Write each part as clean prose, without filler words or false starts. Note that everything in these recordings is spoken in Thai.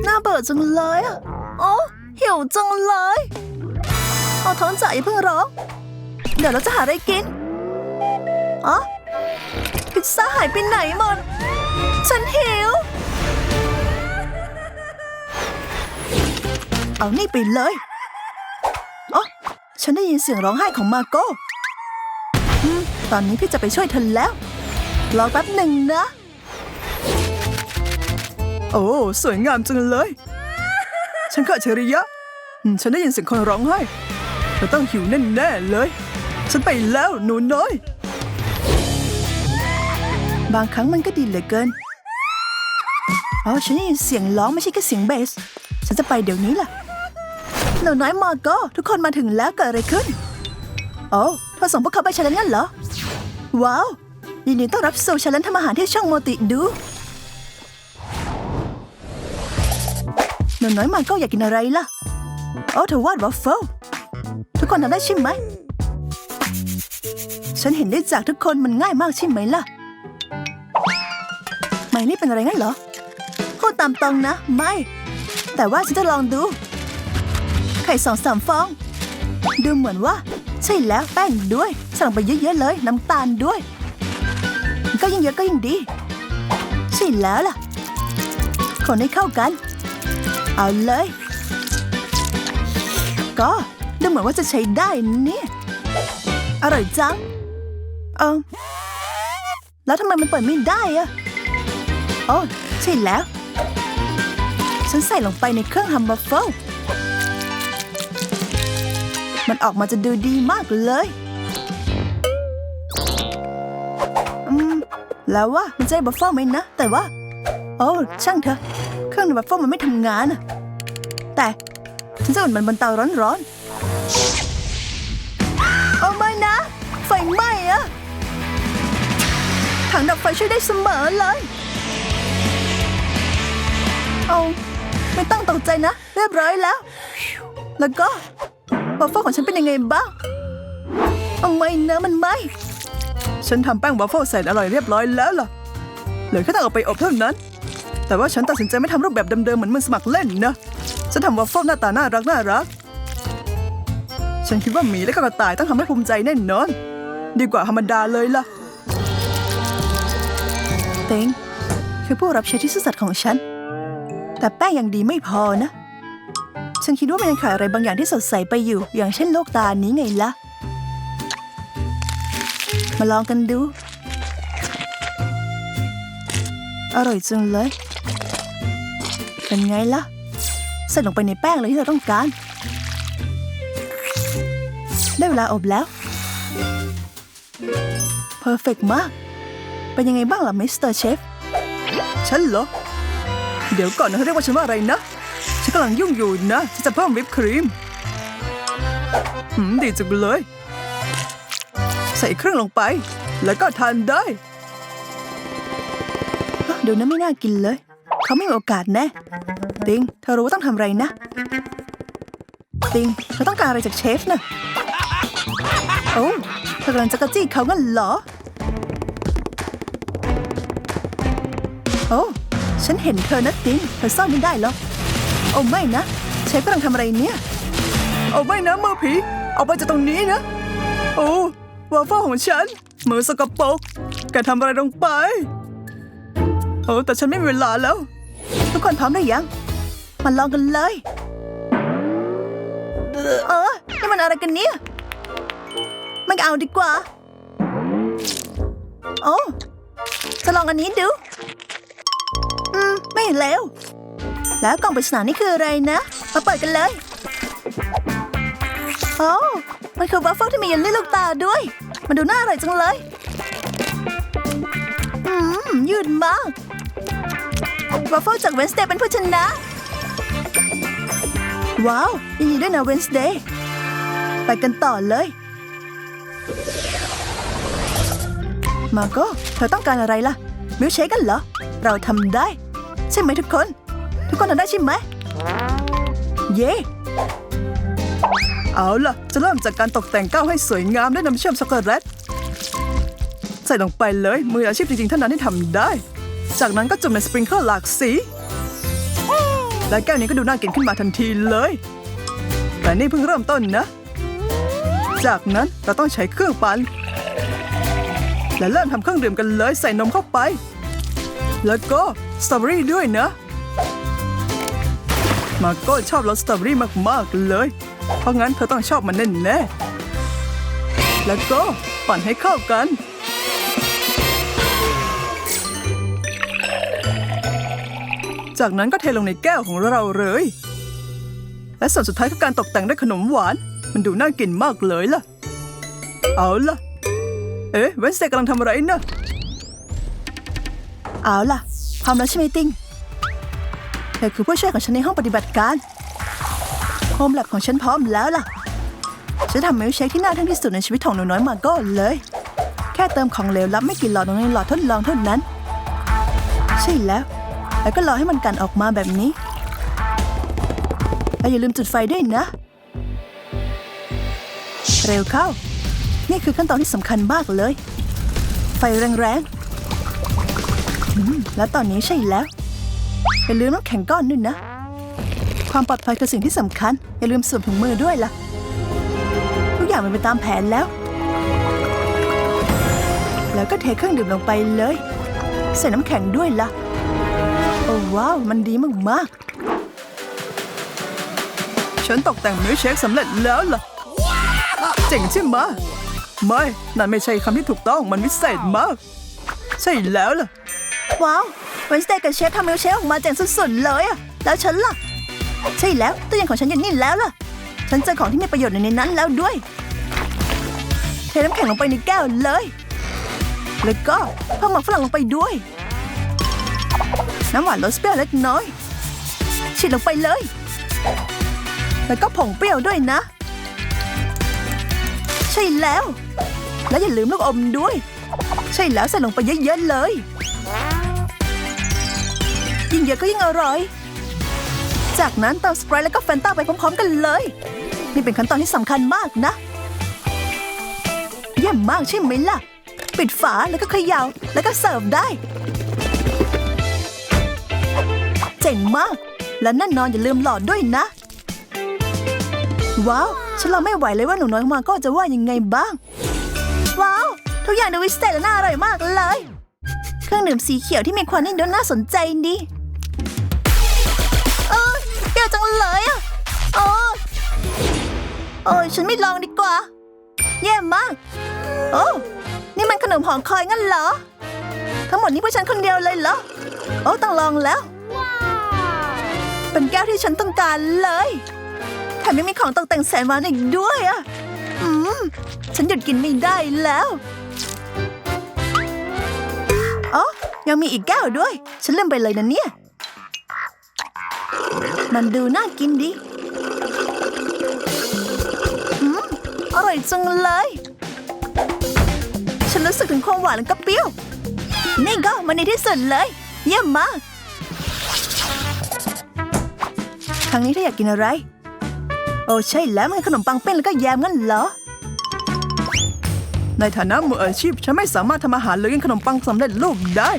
น่าเบื่อจังเลยอ่ะโอ้หิวจังเลยเอาท้องจ่ายอย่าเพิ่งร้องเดี๋ยวเราจะหาอะไรกินอ๋อพิซซ่าหายไปไหนหมดฉันหิวเอานี่ไปเลยอ๋อฉันได้ยินเสียงร้องไห้ของมาโก้ตอนนี้พี่จะไปช่วยเธอแล้วรอแป๊บหนึ่งนะโอ้สวยงามจังเลยฉันก็อัจฉริยะฉันได้ยินเสียงคนร้องไห้เธอต้องหิวแน่ๆเลยฉันไปแล้วหนูน้อยบางครั้งมันก็ดีเหลือเกินอ๋อฉันได้ยินเสียงร้องไม่ใช่แค่เสียงเบสฉันจะไปเดี๋ยวนี้ล่ะหนูน้อยมาโก้ทุกคนมาถึงแล้วเกิดอะไรขึ้นโอ้เธอส่งพวกเขาไปชาเลนจ์งั้นเหรอว้าวยินดีต้อนรับสู่ชาเลนจ์ทำอาหารที่ช่องโมติดูหนูน้อยมาโก้อยากกินอะไรล่ะโอ้เธอวาดวัฟเฟิลทุกคนทำได้ใช่ไหมฉันเห็นได้จากทุกคนมันง่ายมากใช่ไหมล่ะไม่นี่เป็นอะไรงั้นเหรอพูดตามตรงนะไม่แต่ว่าฉันจะลองดูไข่2-3 ฟองดูเหมือนว่าใช่แล้วแป้งด้วยใส่ลงไปเยอะๆเลยน้ำตาลด้วยก็ยิ่งเยอะก็ยิ่งดีใช่แล้วล่ะคนให้เข้ากันเอาเลยก็ดูเหมือนว่าจะใช้ได้เนี่ยอร่อยจังแล้วทำไมมันเปิดไม่ได้อะโอ้ใช่แล้วฉันใส่ลงไปในเครื่องทำวัฟเฟิลมันออกมาจะดูดีมากเลยแล้วว่ามันจะได้วัฟเฟิลไหมนะแต่ว่าโอ้ช่างเถอะเครื่องวัฟเฟิลมันไม่ทำงานอะแต่ฉันจะอุ่นมันบนเตาร้อนๆเอาไม่นะไฟไหม้อะถังดับไฟช่วยได้เสมอเลยเอาไม่ต้องตกใจนะเรียบร้อยแล้วก็วัฟเฟิลของฉันเป็นยังไงบ้างเอาไม่นะมันไหม้ฉันทำแป้งวัฟเฟิลเสร็จอร่อยเรียบร้อยแล้วล่ะเหลือแค่ต้องเอาไปอบเท่านั้นแต่ว่าฉันตัดสินใจไม่ทำรูปแบบเดิมๆเหมือนมือสมัครเล่นนะฉันทำวัฟเฟิลหน้าตาน่ารักฉันคิดว่าหมีและกระต่ายต้องทำให้ภูมิใจแน่นอนดีกว่าธรรมดาเลยล่ะเต็งคือผู้รับใช้ที่ซื่อสัตย์ของฉันแต่แป้งยังดีไม่พอนะฉันคิดว่ามันยังขาดอะไรบางอย่างที่สดใสไปอยู่อย่างเช่นโลกตานี้ไงล่ะมาลองกันดูอร่อยจังเลยเป็นไงล่ะใส่ลงไปในแป้งเลยที่เราต้องการได้เวลาอบแล้วเพอร์เฟกต์มากเป็นยังไงบ้างล่ะมิสเตอร์เชฟฉันเหรอเดี๋ยวก่อนนะเขาเรียกว่าฉันว่าอะไรนะฉันกำลังยุ่งอยู่นะฉันจะเพิ่มวิปครีมดีจังเลยใส่เครื่องลงไปแล้วก็ทานได้เดี๋ยวนั้นไม่น่ากินเลยเขาไม่มีโอกาสแน่ติงเธอรู้ว่าต้องทำอะไรนะติงเธอต้องการอะไรจากเชฟนะโอ้เธอกำลังจะกระจี้เขางั้นเหรอโอ้ฉันเห็นเธอนะติงเธอซ่อนไม่ได้หรอกโอ้ไม่นะเชฟกำลังทำอะไรเนี่ยโอ้ไม่นะมือผีออกไปจากตรงนี้นะโอ้วาฟเฟิลของฉันมือสกปรกแกทำอะไรลงไปโอ้แต่ฉันไม่มีเวลาแล้วทุกคนพร้อมหรือยังมาลองกันเลยนี่มันอะไรกันเนี่ยไม่เอาดีกว่าโอ้จะลองอันนี้ดูไม่เลวแล้วกล่องปริศนานี่คืออะไรนะมาเปิดกันเลยโอ้มันคือวัฟเฟิลที่มีเยลลี่ลูกตาด้วยมันดูน่าอร่อยจังเลยยืดมากวัฟเฟิลจากเวนสเดย์เป็นผู้ชนะว้าวยินดีด้วยนะเวนสเดย์ไปกันต่อเลยมาโก้เธอต้องการอะไรล่ะมิลค์เชคกันเหรอเราทำได้ใช่ไหมทุกคนทำได้ใช่ไหมเย่เอาล่ะจะเริ่มจากการตกแต่งก้าวให้สวยงามด้วยน้ำเชื่อมช็อกโกแลตใส่ลงไปเลยมืออาชีพจริงๆเท่านั้นที่ทำได้จากนั้นก็จุ่มในสปริงเกิลหลากสี และแก้วนี้ก็ดูน่ากินขึ้นมาทันทีเลยแต่นี่เพิ่งเริ่มต้นนะจากนั้นเราต้องใช้เครื่องปั่นและเริ่มทำเครื่องดื่มกันเลยใส่นมเข้าไปแล้วก็สตรอเบอรี่ด้วยนะมาโก้ชอบรสสตรอเบอรี่มากๆเลยเพราะงั้นเธอต้องชอบมันแน่ๆแล้วก็ปั่นให้เข้ากันจากนั้นก็เทลงในแก้วของเราเลยและส่วนสุดท้ายคือการตกแต่งด้วยขนมหวานมันดูน่ากินมากเลยล่ะเอาล่ะเวนสเดย์กำลังทำอะไรนะเอาล่ะพร้อมแล้วใช่ไหมติงเธอคือผู้ช่วยของฉันในห้องปฏิบัติการโฮมแลบของฉันพร้อมแล้วล่ะฉันทำมิลค์เชคที่น่าทึ่งที่สุดในชีวิตของหนูน้อยมาโก้เลยแค่เติมของเหลวลับไม่กี่หลอดลงในหลอดทดลองเท่านั้นใช่แล้วก็รอให้มันกันออกมาแบบนี้แล้วอย่าลืมจุดไฟด้วยนะเร็วเข้านี่คือขั้นตอนที่สำคัญมากเลยไฟแรงๆแล้วตอนนี้ใช่แล้วอย่าลืมน้ำแข็งก้อนด้วยนะความปลอดภัยคือสิ่งที่สำคัญอย่าลืมสวมถุงมือด้วยล่ะทุกอย่างมันไปตามแผนแล้วก็เทเครื่องดื่มลงไปเลยใส่น้ำแข็งด้วยล่ะโอ้ว้าวมันดีมากๆฉันตกแต่งมิลค์เชคสำเร็จแล้วล่ะเจ๋งใช่ไหมไม่นั่นไม่ใช่คำที่ถูกต้องมันวิเศษมากใช่แล้วล่ะว้าวเวนสเดย์กับเชฟทำมิลค์เชคออกมาเจ๋งสุดๆเลยอะแล้วฉันล่ะใช่แล้วตู้เย็นของฉันอยู่นี่แล้วล่ะฉันเจอของที่มีประโยชน์ในนั้นแล้วด้วยเทน้ำแข็งลงไปในแก้วเลยแล้วก็เพิ่มหมักฝรั่งลงไปด้วยน้ำหวานรสเปรี้ยวเล็กน้อยฉีดลงไปเลยแล้วก็ผงเปรี้ยวด้วยนะใช่แล้วและอย่าลืมลูกอมด้วยใช่แล้วใส่ลงไปเยอะๆเลยยิ่งเยอะก็ยิ่งอร่อยจากนั้นเติมสไปร์แล้วก็แฟนต้าไปพร้อมๆกันเลยนี่เป็นขั้นตอนที่สำคัญมากนะเยี่ยมมากใช่ไหมล่ะปิดฝาแล้วก็เขย่าแล้วก็เสิร์ฟได้เจ๋งมากและแน่นอนอย่าลืมหลอดด้วยนะว้าวฉันรอไม่ไหวเลยว่าหนูน้อยมาก็จะว่ายังไงบ้างว้าวทุกอย่างดูวิเศษและน่าอร่อยมากเลยเครื่องดื่มสีเขียวที่มีควันนี่ดูน่าสนใจดีเปรี้ยวจังเลยอ่ะโอ้ฉันไม่ลองดีกว่าแย่มากโอ้นี่มันขนมหอมคอยงั้นเหรอทั้งหมดนี้เพื่อฉันคนเดียวเลยเหรอโอ้ต้องลองแล้วเป็นแก้วที่ฉันต้องการเลยแถมยังมีของตกแต่งแสนหวานอีกด้วยอ่ะฉันหยุดกินไม่ได้แล้วยังมีอีกแก้วด้วยฉันลืมไปเลยนะเนี่ยมันดูน่ากินดีอร่อยจังเลยฉันรู้สึกถึงความหวานและก็เปรี้ยวนี่ก็มันดีที่สุดเลยเยี่ยมมากครั้งนี้ถ้าอยากกินอะไรโอ้ใช่แล้วมันขนมปังปิ้งแล้วก็แยมงั้นเหรอในฐานะมืออาชีพฉันไม่สามารถทำอาหารหรือกินขนมปังสำเร็จรูปได้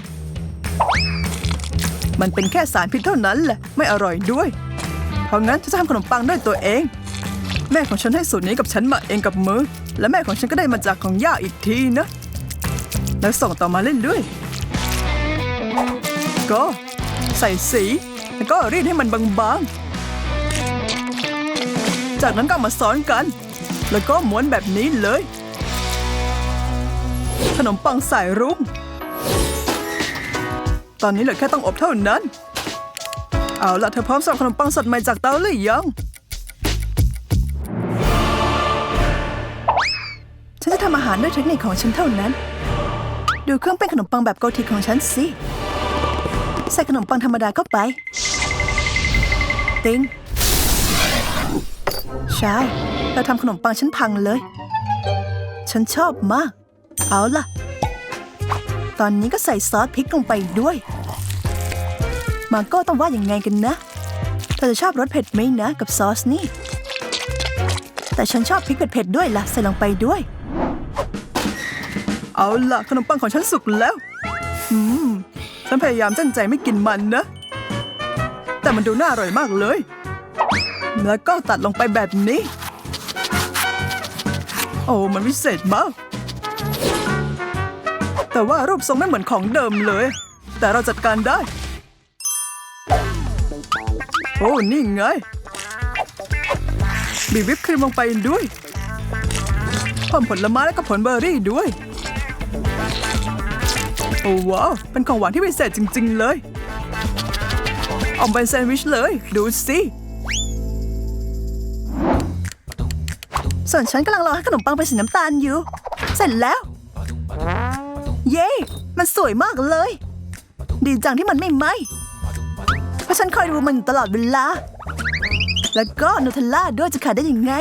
มันเป็นแค่สารพิษเท่านั้นแหละไม่อร่อยด้วยเพราะงั้นฉันจะทำขนมปังด้วยตัวเองแม่ของฉันให้สูตรนี้กับฉันมาเองกับมือและแม่ของฉันก็ได้มาจากของย่าอีกทีนะแล้วส่งต่อมาเรื่อยๆก็ใส่สีแล้วก็รีดให้มันบางๆจากนั้นก็มาซ้อนกันแล้วก็ม้วนแบบนี้เลยขนมปังสายรุ้งตอนนี้เหลือแค่ต้องอบเท่านั้นเอาล่ะเธอพร้อมสำหรับขนมปังสดใหม่จากเตาหรือยังฉันจะทำอาหารด้วยเทคนิคของฉันเท่านั้นดูเครื่องเป็นขนมปังแบบโกธิกของฉันสิใส่ขนมปังธรรมดาเข้าไปติงใช่เธอทำขนมปังฉันพังเลยฉันชอบมากเอาล่ะตอนนี้ก็ใส่ซอสพริกลงไปด้วยมาโก้ต้องว่าอย่างไงกันนะเธอจะชอบรสเผ็ดไหมนะกับซอสนี่แต่ฉันชอบพริกเผ็ดๆด้วยล่ะใส่ลงไปด้วยเอาล่ะขนมปังของฉันสุกแล้วฉันพยายามตั้งใจไม่กินมันนะแต่ แต่มันดูน่าอร่อยมากเลยแล้วก็ตัดลงไปแบบนี้โอ้มันวิเศษมากแต่ว่ารูปทรงไม่เหมือนของเดิมเลยแต่เราจัดการได้โอ้นี่ไงบีบวิปครีมลงไปด้วยเพิ่มผลไม้และก็ผลเบอร์รี่ด้วยโอ้ว้าวเป็นของหวานที่พิเศษจริงๆเลยเอาเป็นแซนด์วิชเลยดูสิส่วนฉันกำลังรอให้ขนมปังเป็นสีน้ำตาลอยู่เสร็จแล้วเย้มันสวยมากเลยดีจังที่มันไม่ไหม้เพราะฉันคอยดูมันตลอดเวลาแล้วก็นูเทลล่าด้วยจะขาดได้ยังไง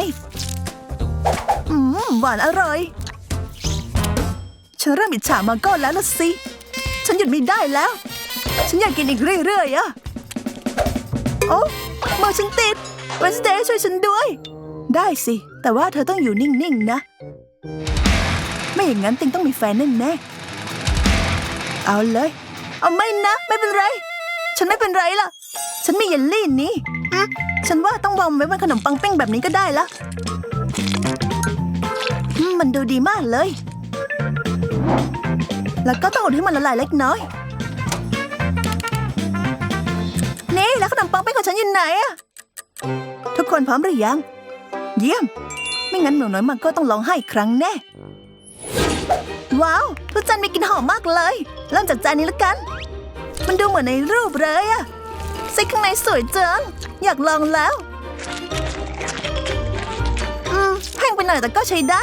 หวานอร่อยฉันเริ่มอิจฉามาก้อนแล้วล่ะสิฉันหยุดไม่ได้แล้วฉันอยากกินอีกเรื่อยๆอะโอ้มือฉันติดวันสเตย์ช่วยฉันด้วยได้สิแต่ว่าเธอต้องอยู่นิ่งๆนะไม่อย่างนั้นติงต้องมีแฟนแน่ๆเอาเลยเอาไม่นะไม่เป็นไรฉันไม่เป็นไรล่ะฉันมีเยลลี่นี้ฉันว่าต้องวางไว้บนขนมปังปิ้งแบบนี้ก็ได้ละมันดูดีมากเลยแล้วก็ต้องอดให้มันละลายเล็กน้อยนี่แล้วขนมปังปิ้งของฉันอยู่ไหนอะทุกคนพร้อมหรือยังเยี่ยมไม่งั้นหนูน้อยมันก็ต้องร้องไห้อีกครั้งแน่ว้าวทุกจานมีกลิ่นหอมมากเลยเริ่มจากจานนี้ละกันมันดูเหมือนในรูปเลยอะไส้ข้างในสวยจังอยากลองแล้วแพงไปหน่อยแต่ก็ใช้ได้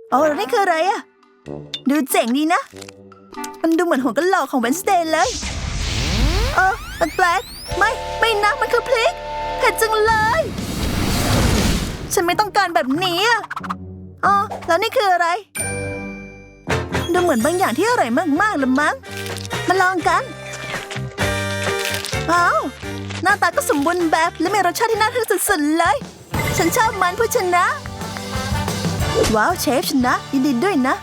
โอ้แล้วนี่คืออะไรอะดูเจ๋งดีนะมันดูเหมือนหัวกะโหลกของเวนสเดย์เลยมันแปลกไม่นะมันคือพริกเผ็ดจังเลยฉันไม่ต้องการแบบนี้อะแล้วนี่คืออะไรดูเหมือนบางอย่างที่อร่อยมากๆละมั้งมาลองกันว้าวหน้าตาก็สมบูรณ์แบบและมีรสชาติที่น่าทึ่งสุดๆเลยฉันชอบมันผู้ชนะว้าวเชฟชนะยินดีด้วยนะ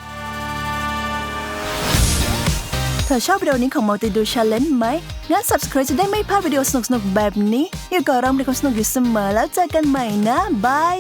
เธอชอบวิดีโอนี้ของ Multi-Do Challenge ไหมงั้น Subscribe จะได้ไม่พลาดวิดีโอสนุกๆแบบนี้อยู่กับเราในความสนุกอยู่เสมอแล้วเจอกันใหม่นะบาย